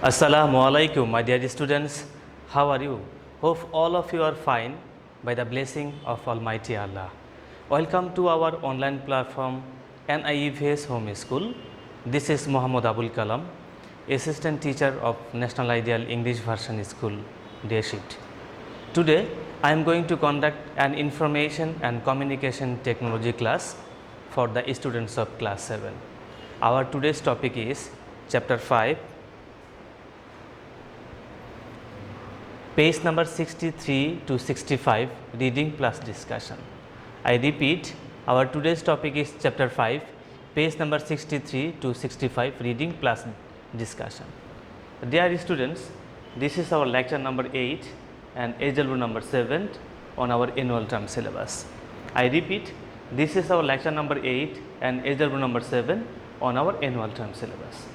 Assalamu alaikum, my dear students. How are you? Hope all of you are fine by the blessing of Almighty Allah. Welcome to our online platform NIEVS Home School. This is Muhammad Abul Kalam, Assistant Teacher of National Ideal English Version School, Day Shift. Today, I am going to conduct an information and communication technology class for the students of class 7. Our today's topic is chapter 5, page number 63 to 65, reading plus discussion. I repeat, our today's topic is chapter 5, page number 63 to 65, reading plus discussion. Dear students, this is our lecture number 8 and HW number 7 on our annual term syllabus. I repeat, this is our lecture number 8 and HW number 7 on our annual term syllabus.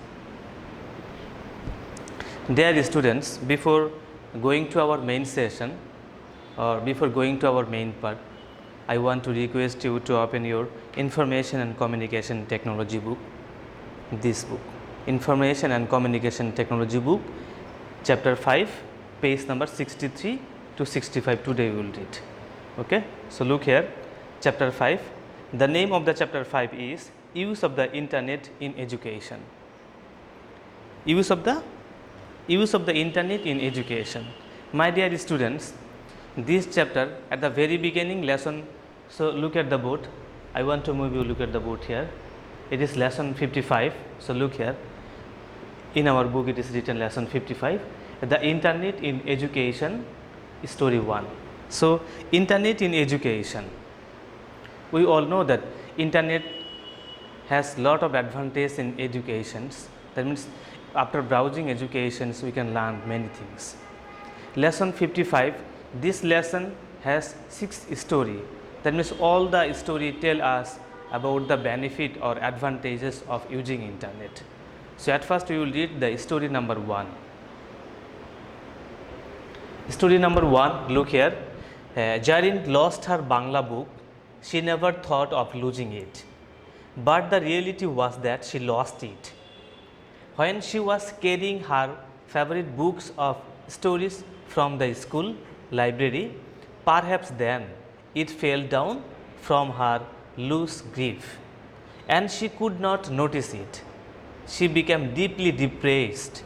Dear students, before going to our main session or before going to our main part, I want to request you to open your Information and Communication Technology book, this book, Information and Communication Technology book, chapter 5, page number 63 to 65. Today we will read. Okay, so look here, chapter 5. The name of the chapter 5 is Use of the Internet in Education. Use of the internet in education. My dear students, this chapter at the very beginning lesson, so look at the board. I want to move you look at the board here. It is lesson 55. So look here, in our book it is written lesson 55, the internet in education, story 1. So internet in education, we all know that internet has lot of advantage in educations. That means after browsing educations we can learn many things. Lesson 55, this lesson has 6 story. That means all the story tell us about the benefit or advantages of using internet. So at first we will read the story number 1. Story number 1, look here. Jarin lost her Bangla book. She never thought of losing it, but the reality was that she lost it. When she was carrying her favorite books of stories from the school library, perhaps then it fell down from her loose grip and she could not notice it. She became deeply depressed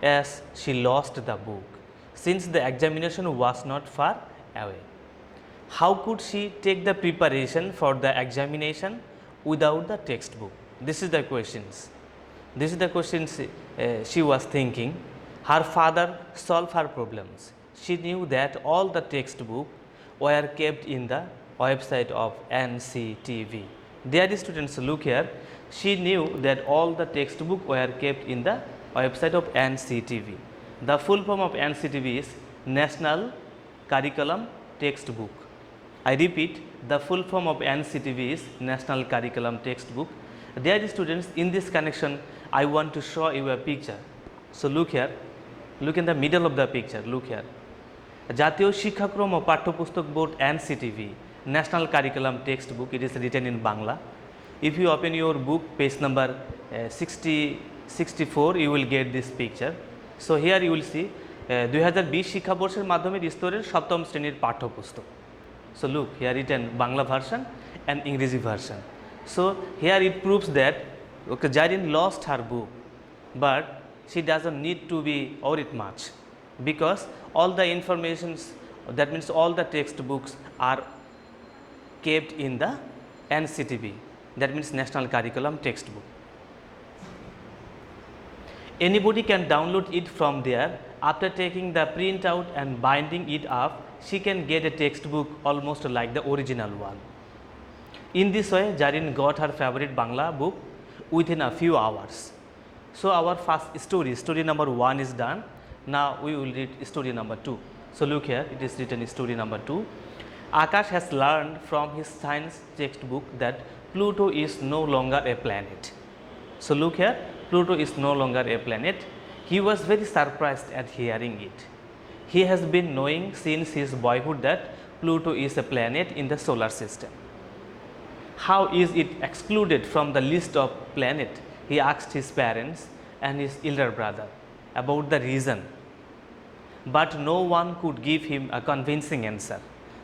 as she lost the book, since the examination was not far away. How could she take the preparation for the examination without the textbook? This is the questions. This is the questions she was thinking. Her father solved her problems. She knew that all the textbooks were kept in the website of NCTV. Dear students, look here. She knew that all the textbooks were kept in the website of NCTV. The full form of NCTV is National Curriculum Textbook. I repeat, the full form of NCTV is National Curriculum Textbook. Dear students, in this connection, I want to show you a picture. So look here, look in the middle of the picture, look here. Jatiyo Shikshakrom o Patthopustok Board NCTV, National Curriculum Textbook, it is written in Bangla. If you open your book, page number 64, you will get this picture. So here you will see 2020 শিক্ষাবর্ষের মাধ্যমিক স্তরের সপ্তম শ্রেণীর পাঠ্যপুস্তক. So look, here written Bangla version and English version. So here it proves that okay, Jarin lost her book, but she doesn't need to be worried much because all the informations, that means all the textbooks are kept in the NCTV, that means National Curriculum Textbook. Anybody can download it from there. After taking the printout and binding it up, she can get a textbook almost like the original one. In this way, Jarin got her favorite Bangla book within a few hours. So our first story number 1 is done. Now we will read story number 2. So look here, it is written story number 2. Akash has learned from his science textbook that Pluto is no longer a planet. So look here, Pluto is no longer a planet. He was very surprised at hearing it. He has been knowing since his boyhood that Pluto is a planet in the solar system. How is it excluded from the list of planets? He asked his parents and his elder brother. about the reason, but no one could give him a convincing answer.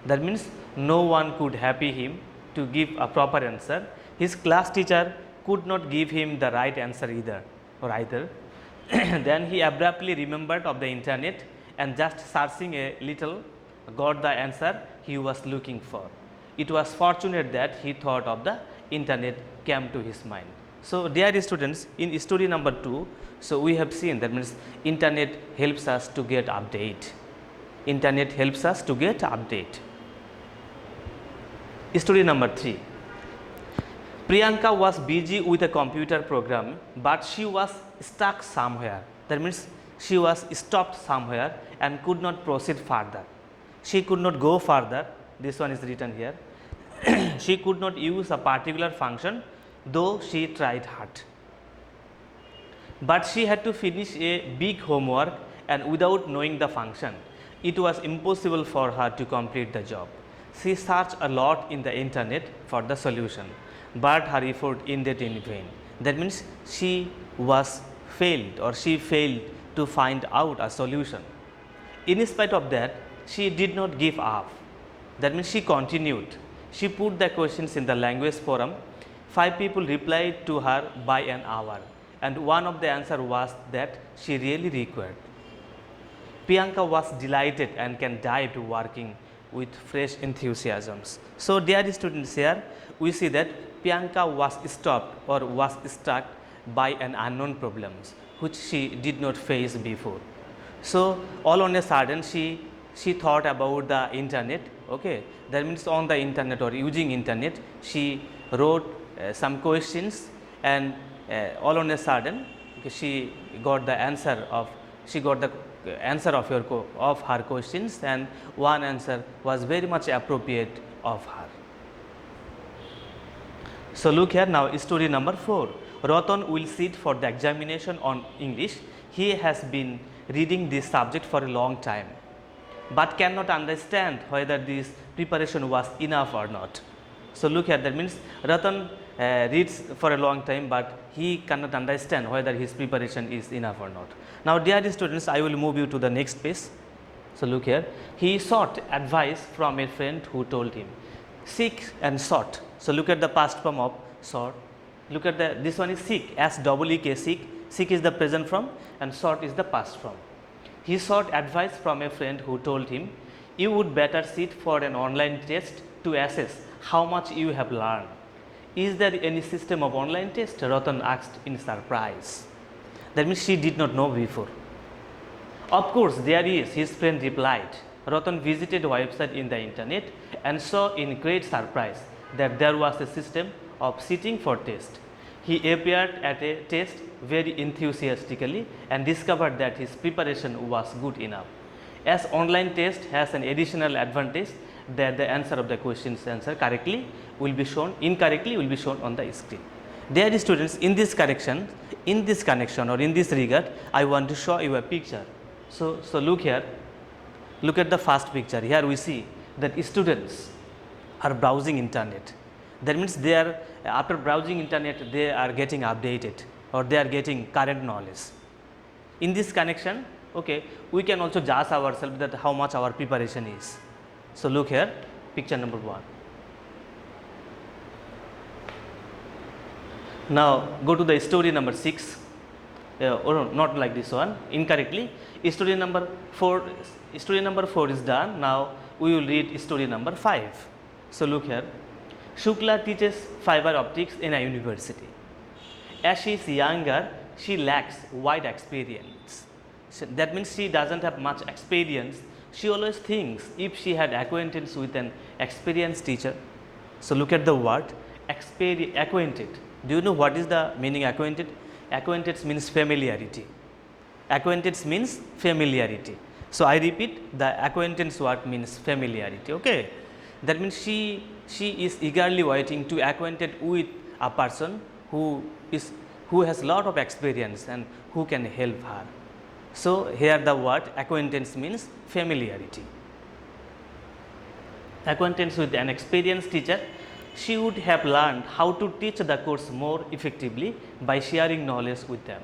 That means no one could happy him to give a proper answer. His class teacher could not give him the right answer either. Then he abruptly remembered of the internet and just searching a little got the answer he was looking for. It was fortunate that he thought of the internet came to his mind. So, dear students, in story number 2, so we have seen that means internet helps us to get update. Internet helps us to get update. Story number 3. Priyanka was busy with a computer program, but she was stuck somewhere. That means she was stopped somewhere and could not proceed further. She could not go further. This one is written here. She could not use a particular function, though she tried hard. But she had to finish a big homework, and without knowing the function, it was impossible for her to complete the job. She searched a lot in the internet for the solution, but her effort ended in vain. That means she failed to find out a solution. In spite of that, she did not give up. That means she continued. She put the questions in the language forum. 5 people replied to her by an hour, and one of the answer was that she really required. Priyanka was delighted and can dive to working with fresh enthusiasms. So, dear students, here we see that Priyanka was stopped or was stuck by an unknown problems which she did not face before. So, all on a sudden she thought about the internet. Okay, that means on the internet or using internet, she wrote some questions, and all on a sudden she got the answer of her questions, and one answer was very much appropriate of her. So, look here now, story number 4. Ratan will sit for the examination on English. He has been reading this subject for a long time, but cannot understand whether this preparation was enough or not. So, look here, that means Ratan reads for a long time, but he cannot understand whether his preparation is enough or not. Now, dear students, I will move you to the next page. So, look here, he sought advice from a friend who told him. Seek and sought. So, look at the past form of sought. Look at this one is seek, S-E-E-K, seek. Seek is the present form and sought is the past form. He sought advice from a friend who told him, you would better sit for an online test to assess how much you have learned. Is there any system of online test? Ratan asked in surprise. That means she did not know before. Of course, there is, his friend replied. Ratan visited a website in the internet and saw in great surprise that there was a system of sitting for test. He appeared at a test very enthusiastically and discovered that his preparation was good enough. As online test has an additional advantage that the answer of the questions answer correctly will be shown, incorrectly will be shown on the screen. Dear students, in this connection or in this regard, I want to show you a picture. So look here, look at the first picture. Here we see that students are browsing internet. That means they are, after browsing internet, they are getting updated or they are getting current knowledge. In this connection, okay, we can also judge ourselves that how much our preparation is. So look here, picture number 1. Now go to the story number 6. Or not like this one, incorrectly. Story number 4 is done. Now we will read story number 5. So look here. Shukla teaches fiber optics in a university. As she is younger, she lacks wide experience. So that means she doesn't have much experience. She always thinks if she had acquaintance with an experienced teacher. So look at the word acquainted. Do you know what is the meaning acquainted? Acquaintance means familiarity. Acquaintance means familiarity. So I repeat, the acquaintance word means familiarity. Okay, that means she is eagerly waiting to acquainted with a person who has lot of experience and who can help her. So here the word acquaintance means familiarity. Acquaintance with an experienced teacher, she would have learned how to teach the course more effectively by sharing knowledge with them.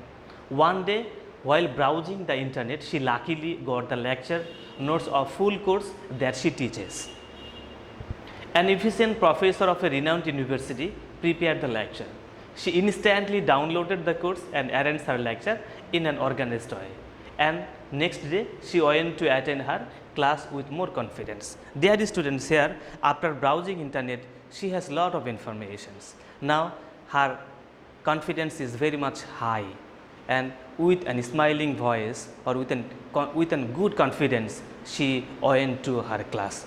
One day, While browsing the internet, she luckily got the lecture notes of full course that she teaches. An efficient professor of a renowned university prepared the lecture. She instantly downloaded the course and arranged her lecture in an organized way. And next day, she went to attend her class with more confidence. Dear students, here, after browsing internet, she has lot of informations. Now, her confidence is very much high, and with a smiling voice or with a good confidence, she went to her class.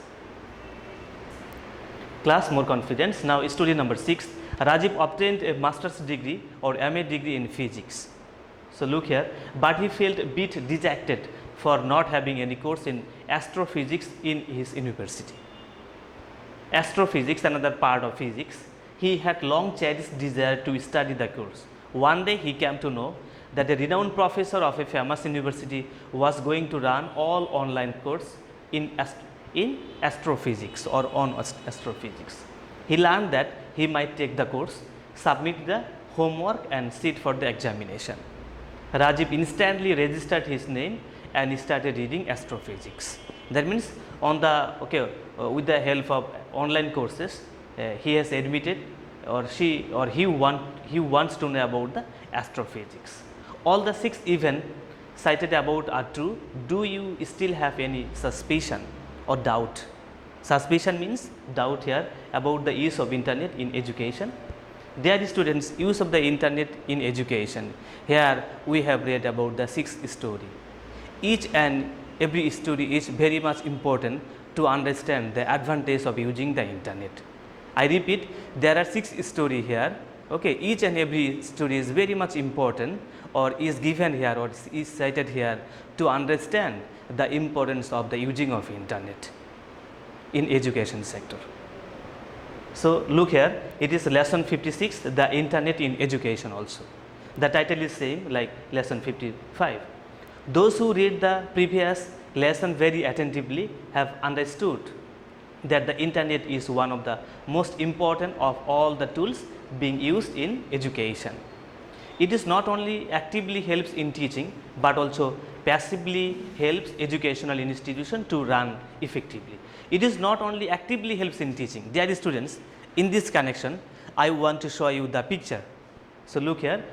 More confidence. Now, story number 6. Rajiv obtained a master's degree or MA degree in physics. So, look here, but he felt a bit dejected for not having any course in astrophysics in his university. Astrophysics, another part of physics. He had long cherished desire to study the course. One day he came to know that a renowned professor of a famous university was going to run all online course in astrophysics or on astrophysics. He learned that he might take the course, submit the homework and sit for the examination. Rajiv instantly registered his name and he started reading astrophysics. That means on the with the help of online courses, he has admitted or he wants to know about the astrophysics. All the 6 events cited about are true. Do you still have any suspicion or doubt? Suspicion means doubt here about the use of internet in education. Dear students, use of the internet in education. Here we have read about the 6th story. Each and every story is very much important to understand the advantage of using the internet. I repeat, there are 6 stories here. Okay, each and every story is very much important or is given here or is cited here to understand the importance of the using of internet in education sector. So, look here, it is lesson 56, the internet in education also. The title is same like lesson 55. Those who read the previous lesson very attentively have understood that the internet is one of the most important of all the tools being used in education. It is not only actively helps in teaching, but also passively helps educational institution to run effectively. It is not only actively helps in teaching. Dear students, in this connection, I want to show you the picture. So, look here,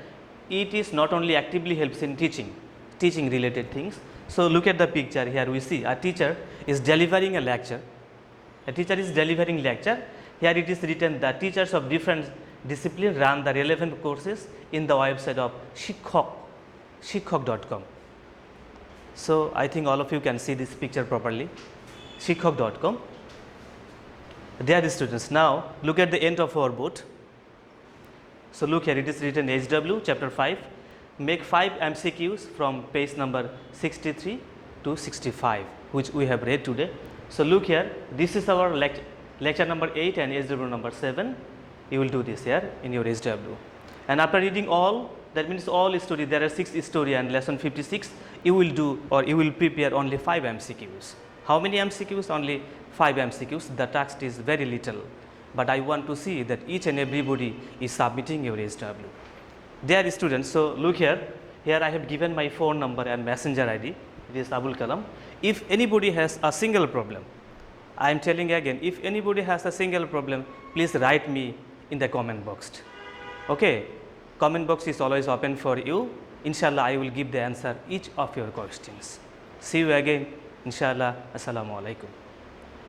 it is not only actively helps in teaching related things. So, look at the picture here, we see a teacher is delivering a lecture. A teacher is delivering lecture. Here it is written that teachers of different discipline run the relevant courses in the website of shikhok.com. So, I think all of you can see this picture properly, shikhok.com. Dear students, now look at the end of our board. So, look here, it is written HW chapter 5, make 5 MCQs from page number 63 to 65, which we have read today. So, look here, this is our lecture number 8 and HW number 7. You will do this here in your HW. And after reading all, that means all story, there are 6 story and lesson 56, you will do or you will prepare only 5 MCQs. How many MCQs? Only 5 MCQs. The task is very little, but I want to see that each and everybody is submitting your HW. Dear students, so look here, I have given my phone number and messenger ID, it is Abul Kalam. If anybody has a single problem, I am telling again, if anybody has a single problem, please write me in the comment box. Okay, comment box is always open for you. Inshallah, I will give the answer each of your questions. See you again. Inshallah. Assalamu alaikum.